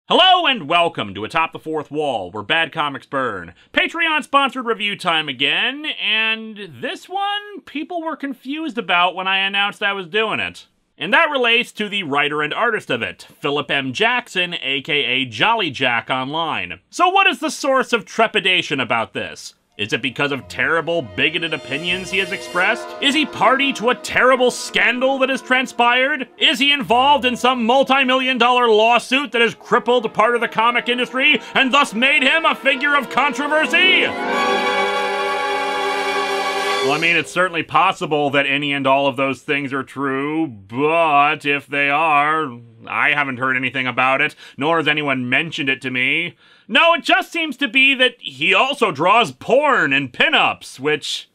Hello and welcome to Atop the Fourth Wall, where bad comics burn. Patreon-sponsored review time again, and this one people were confused about when I announced I was doing it. And that relates to the writer and artist of it, Philip M. Jackson, aka Jolly Jack online. So what is the source of trepidation about this? Is it because of terrible, bigoted opinions he has expressed? Is he party to a terrible scandal that has transpired? Is he involved in some multi-million-dollar lawsuit that has crippled part of the comic industry and thus made him a figure of controversy? Well, I mean, it's certainly possible that any and all of those things are true, but if they are, I haven't heard anything about it, nor has anyone mentioned it to me. No, it just seems to be that he also draws porn and pinups, which...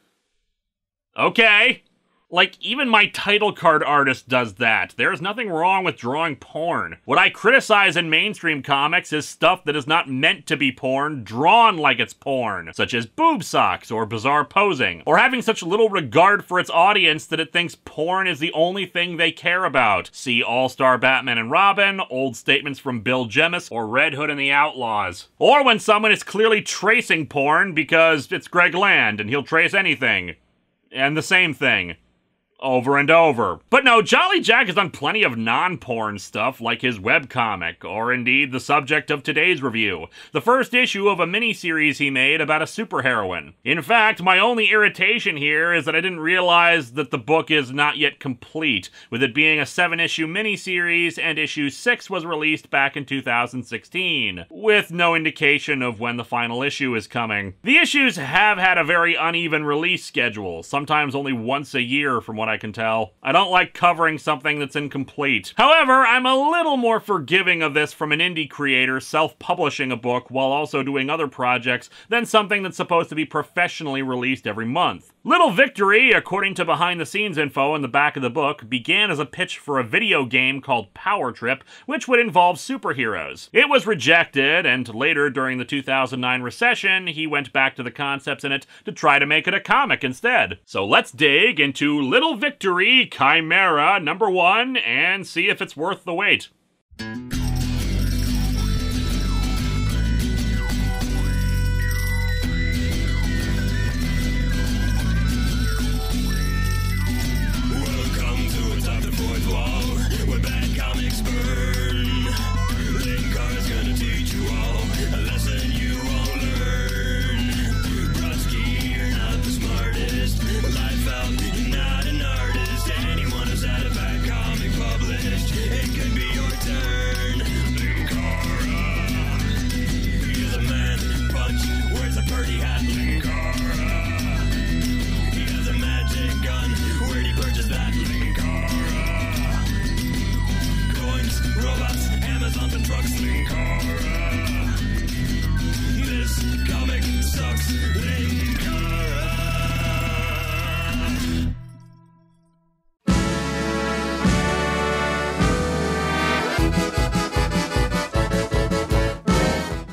okay. Like, even my title card artist does that. There's nothing wrong with drawing porn. What I criticize in mainstream comics is stuff that is not meant to be porn, drawn like it's porn, such as boob socks or bizarre posing, or having such little regard for its audience that it thinks porn is the only thing they care about. See All-Star Batman and Robin, old statements from Bill Jemas, or Red Hood and the Outlaws. Or when someone is clearly tracing porn because it's Greg Land and he'll trace anything. And the same thing. Over and over. But no, Jolly Jack has done plenty of non-porn stuff like his webcomic, or indeed the subject of today's review, the first issue of a miniseries he made about a superheroine. In fact, my only irritation here is that I didn't realize that the book is not yet complete, with it being a 7-issue miniseries, and issue 6 was released back in 2016, with no indication of when the final issue is coming. The issues have had a very uneven release schedule, sometimes only once a year from what I can tell. I don't like covering something that's incomplete. However, I'm a little more forgiving of this from an indie creator self-publishing a book while also doing other projects than something that's supposed to be professionally released every month. Little Victory, according to behind-the-scenes info in the back of the book, began as a pitch for a video game called Power Trip, which would involve superheroes. It was rejected, and later, during the 2009 recession, he went back to the concepts in it to try to make it a comic instead. So let's dig into Little Victory, Chimera, #1, and see if it's worth the wait.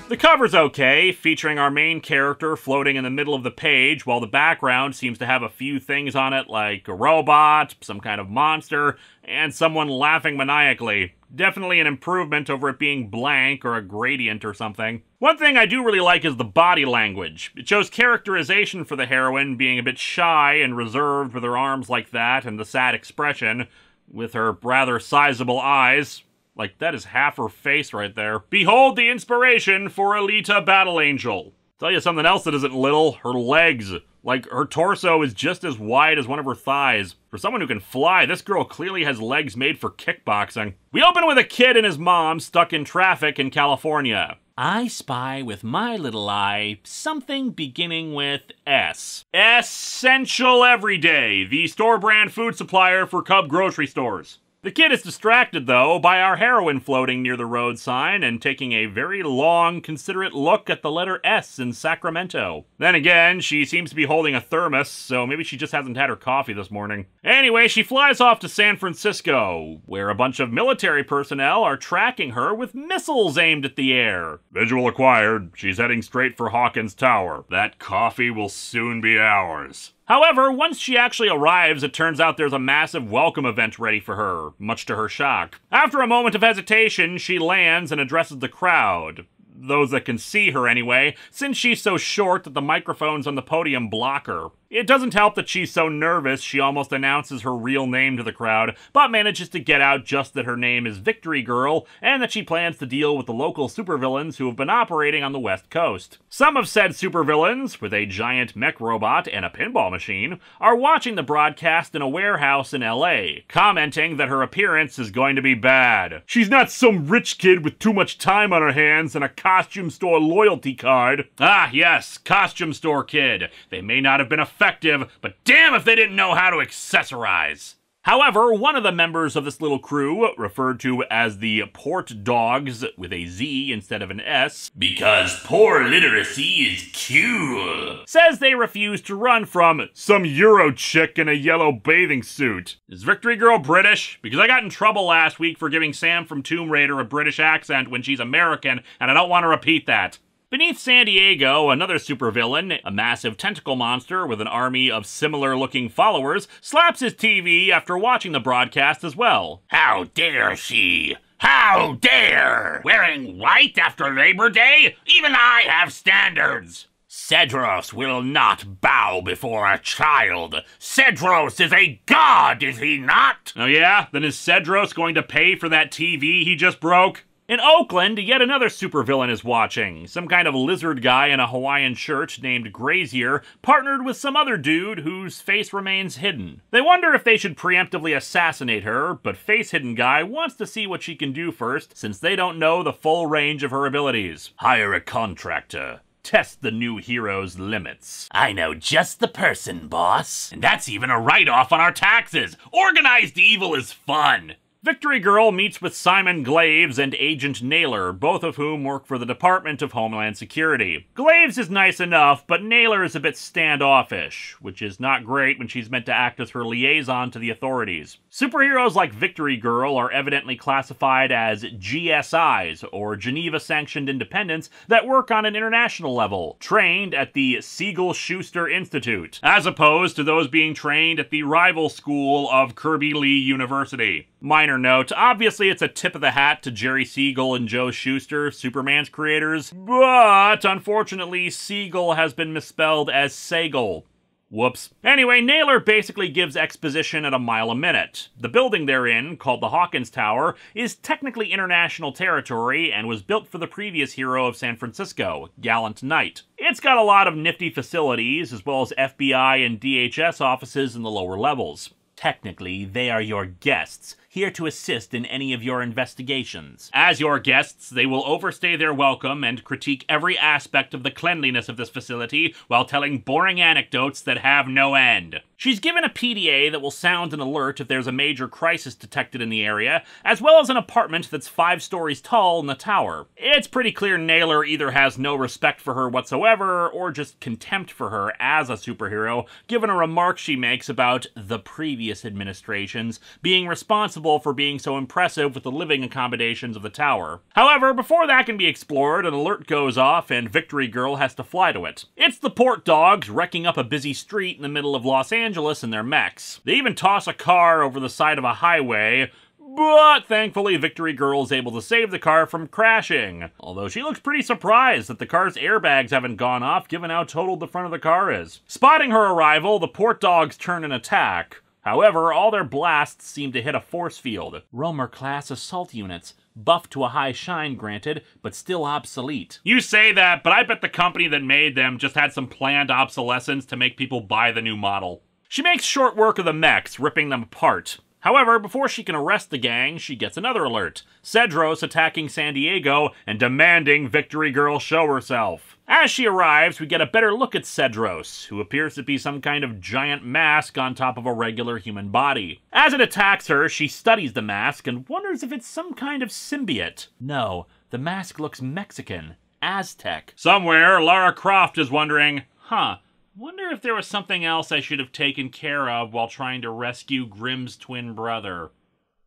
The cover's okay, featuring our main character floating in the middle of the page, while the background seems to have a few things on it like a robot, some kind of monster, and someone laughing maniacally. Definitely an improvement over it being blank or a gradient or something. One thing I do really like is the body language. It shows characterization for the heroine being a bit shy and reserved with her arms like that and the sad expression, with her rather sizable eyes. Like, that is half her face right there. Behold the inspiration for Alita Battle Angel. Tell you something else that isn't little, her legs. Like, her torso is just as wide as one of her thighs. For someone who can fly, this girl clearly has legs made for kickboxing. We open with a kid and his mom stuck in traffic in California. I spy with my little eye something beginning with S. Essential Everyday, the store brand food supplier for Cub grocery stores. The kid is distracted, though, by our heroine floating near the road sign and taking a very long, considerate look at the letter S in Sacramento. Then again, she seems to be holding a thermos, so maybe she just hasn't had her coffee this morning. Anyway, she flies off to San Francisco, where a bunch of military personnel are tracking her with missiles aimed at the air. Visual acquired. She's heading straight for Hawkins Tower. That coffee will soon be ours. However, once she actually arrives, it turns out there's a massive welcome event ready for her, much to her shock. After a moment of hesitation, she lands and addresses the crowd. Those that can see her anyway, since she's so short that the microphones on the podium block her. It doesn't help that she's so nervous she almost announces her real name to the crowd, but manages to get out just that her name is Victory Girl, and that she plans to deal with the local supervillains who have been operating on the West Coast. Some of said supervillains, with a giant mech robot and a pinball machine, are watching the broadcast in a warehouse in LA, commenting that her appearance is going to be bad. She's not some rich kid with too much time on her hands and a costume store loyalty card. Ah, yes, costume store kid. They may not have been effective, but damn if they didn't know how to accessorize. However, one of the members of this little crew, referred to as the Port Dogs with a Z instead of an S, because poor literacy is cool, says they refuse to run from some Euro chick in a yellow bathing suit. Is Victory Girl British? Because I got in trouble last week for giving Sam from Tomb Raider a British accent when she's American, and I don't want to repeat that. Beneath San Diego, another supervillain, a massive tentacle monster with an army of similar-looking followers, slaps his TV after watching the broadcast as well. How dare she! How dare! Wearing white after Labor Day? Even I have standards! Cedros will not bow before a child. Cedros is a god, is he not? Oh yeah? Then is Cedros going to pay for that TV he just broke? In Oakland, yet another supervillain is watching. Some kind of lizard guy in a Hawaiian shirt named Grazier partnered with some other dude whose face remains hidden. They wonder if they should preemptively assassinate her, but face-hidden guy wants to see what she can do first, since they don't know the full range of her abilities. Hire a contractor. Test the new hero's limits. I know just the person, boss. And that's even a write-off on our taxes. Organized evil is fun. Victory Girl meets with Simon Glaves and Agent Naylor, both of whom work for the Department of Homeland Security. Glaves is nice enough, but Naylor is a bit standoffish, which is not great when she's meant to act as her liaison to the authorities. Superheroes like Victory Girl are evidently classified as GSIs, or Geneva-sanctioned independents, that work on an international level, trained at the Siegel-Schuster Institute, as opposed to those being trained at the rival school of Kirby Lee University. Minor note, obviously it's a tip of the hat to Jerry Siegel and Joe Shuster, Superman's creators, but unfortunately Siegel has been misspelled as Sagel. Whoops. Anyway, Naylor basically gives exposition at a mile a minute. The building they're in, called the Hawkins Tower, is technically international territory and was built for the previous hero of San Francisco, Gallant Knight. It's got a lot of nifty facilities, as well as FBI and DHS offices in the lower levels. Technically, they are your guests, here to assist in any of your investigations. As your guests, they will overstay their welcome and critique every aspect of the cleanliness of this facility while telling boring anecdotes that have no end. She's given a PDA that will sound an alert if there's a major crisis detected in the area, as well as an apartment that's 5 stories tall in the tower. It's pretty clear Naylor either has no respect for her whatsoever, or just contempt for her as a superhero, given a remark she makes about the previous administrations being responsible for being so impressive with the living accommodations of the tower. However, before that can be explored, an alert goes off and Victory Girl has to fly to it. It's the Port Dogs wrecking up a busy street in the middle of Los Angeles in their mechs. They even toss a car over the side of a highway, but thankfully Victory Girl is able to save the car from crashing. Although she looks pretty surprised that the car's airbags haven't gone off given how totaled the front of the car is. Spotting her arrival, the Port Dogs turn and attack. However, all their blasts seem to hit a force field. Romer-class assault units. Buffed to a high shine, granted, but still obsolete. You say that, but I bet the company that made them just had some planned obsolescence to make people buy the new model. She makes short work of the mechs, ripping them apart. However, before she can arrest the gang, she gets another alert. Cedros attacking San Diego and demanding Victory Girl show herself. As she arrives, we get a better look at Cedros, who appears to be some kind of giant mask on top of a regular human body. As it attacks her, she studies the mask and wonders if it's some kind of symbiote. No, the mask looks Mexican. Aztec. Somewhere, Lara Croft is wondering, wonder if there was something else I should have taken care of while trying to rescue Grimm's twin brother.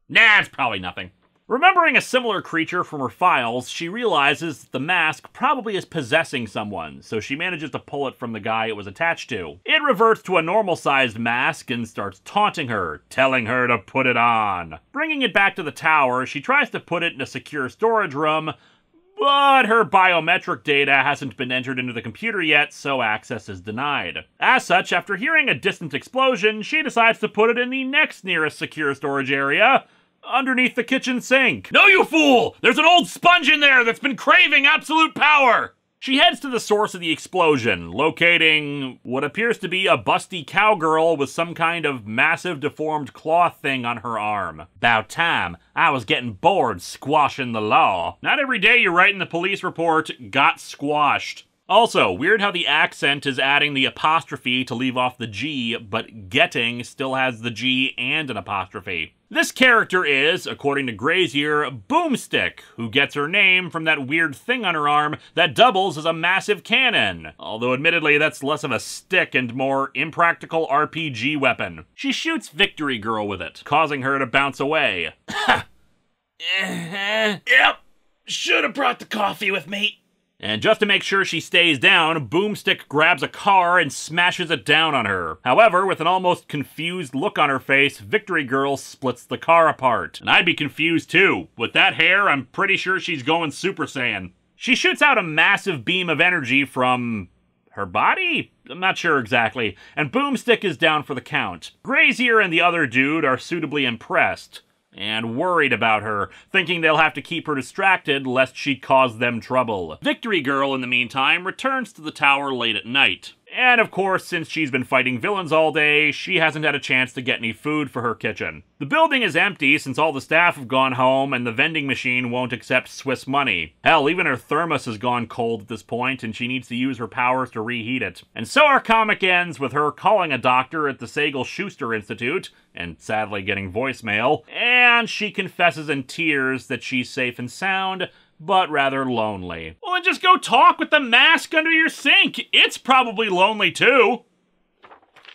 Nah, it's probably nothing. Remembering a similar creature from her files, she realizes that the mask probably is possessing someone, so she manages to pull it from the guy it was attached to. It reverts to a normal-sized mask and starts taunting her, telling her to put it on. Bringing it back to the tower, she tries to put it in a secure storage room, but her biometric data hasn't been entered into the computer yet, so access is denied. As such, after hearing a distant explosion, she decides to put it in the next nearest secure storage area, underneath the kitchen sink. No, you fool! There's an old sponge in there that's been craving absolute power! She heads to the source of the explosion, locating what appears to be a busty cowgirl with some kind of massive deformed cloth thing on her arm. About time. I was getting bored squashing the law. Not every day you write in the police report, got squashed. Also, weird how the accent is adding the apostrophe to leave off the G, but getting still has the G and an apostrophe. This character is, according to Grazier, Boomstick, who gets her name from that weird thing on her arm that doubles as a massive cannon. Although admittedly, that's less of a stick and more impractical RPG weapon. She shoots Victory Girl with it, causing her to bounce away. Yep, should have brought the coffee with me. And just to make sure she stays down, Boomstick grabs a car and smashes it down on her. However, with an almost confused look on her face, Victory Girl splits the car apart. And I'd be confused too. With that hair, I'm pretty sure she's going Super Saiyan. She shoots out a massive beam of energy from her body? I'm not sure exactly. And Boomstick is down for the count. Grazier and the other dude are suitably impressed and worried about her, thinking they'll have to keep her distracted lest she cause them trouble. Victory Girl, in the meantime, returns to the tower late at night. And of course, since she's been fighting villains all day, she hasn't had a chance to get any food for her kitchen. The building is empty since all the staff have gone home and the vending machine won't accept Swiss money. Hell, even her thermos has gone cold at this point and she needs to use her powers to reheat it. And so our comic ends with her calling a doctor at the Sagel-Schuster Institute, and sadly getting voicemail, and she confesses in tears that she's safe and sound, but rather lonely. Well, then just go talk with the mask under your sink. It's probably lonely too.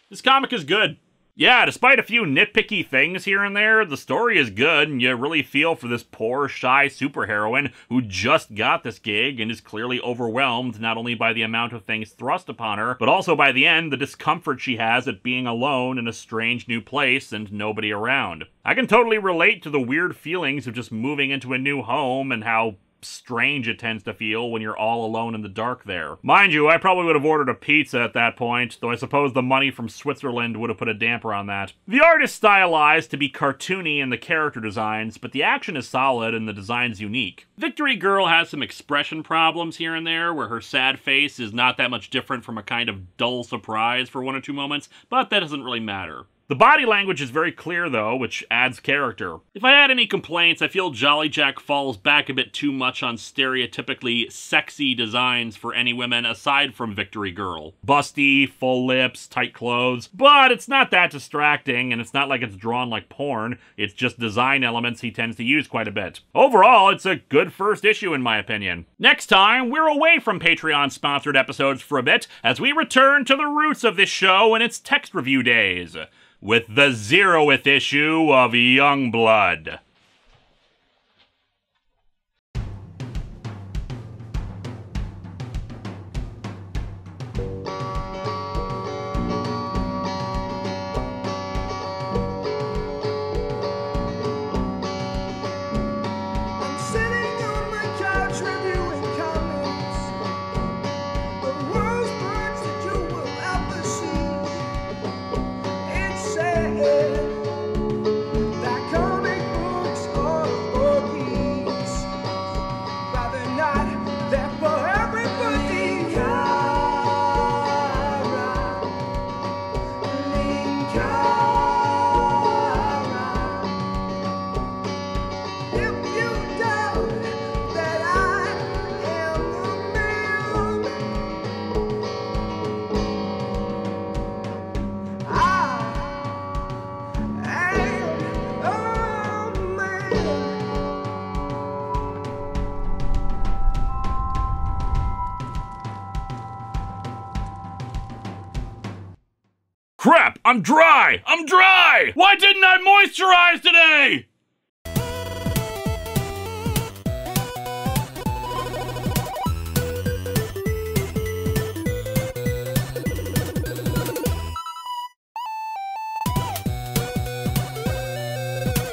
This comic is good. Yeah, despite a few nitpicky things here and there, the story is good, and you really feel for this poor, shy superheroine who just got this gig and is clearly overwhelmed not only by the amount of things thrust upon her, but also by the end, the discomfort she has at being alone in a strange new place and nobody around. I can totally relate to the weird feelings of just moving into a new home and how strange it tends to feel when you're all alone in the dark there. Mind you, I probably would have ordered a pizza at that point, though I suppose the money from Switzerland would have put a damper on that. The art is stylized to be cartoony in the character designs, but the action is solid and the design's unique. Victory Girl has some expression problems here and there, where her sad face is not that much different from a kind of dull surprise for one or two moments, but that doesn't really matter. The body language is very clear, though, which adds character. If I had any complaints, I feel Jolly Jack falls back a bit too much on stereotypically sexy designs for any women aside from Victory Girl. Busty, full lips, tight clothes, but it's not that distracting, and it's not like it's drawn like porn. It's just design elements he tends to use quite a bit. Overall, it's a good first issue in my opinion. Next time, we're away from Patreon-sponsored episodes for a bit, as we return to the roots of this show in its text review days, with the 0th issue of Youngblood. Crap! I'm dry! I'm dry! Why didn't I moisturize today?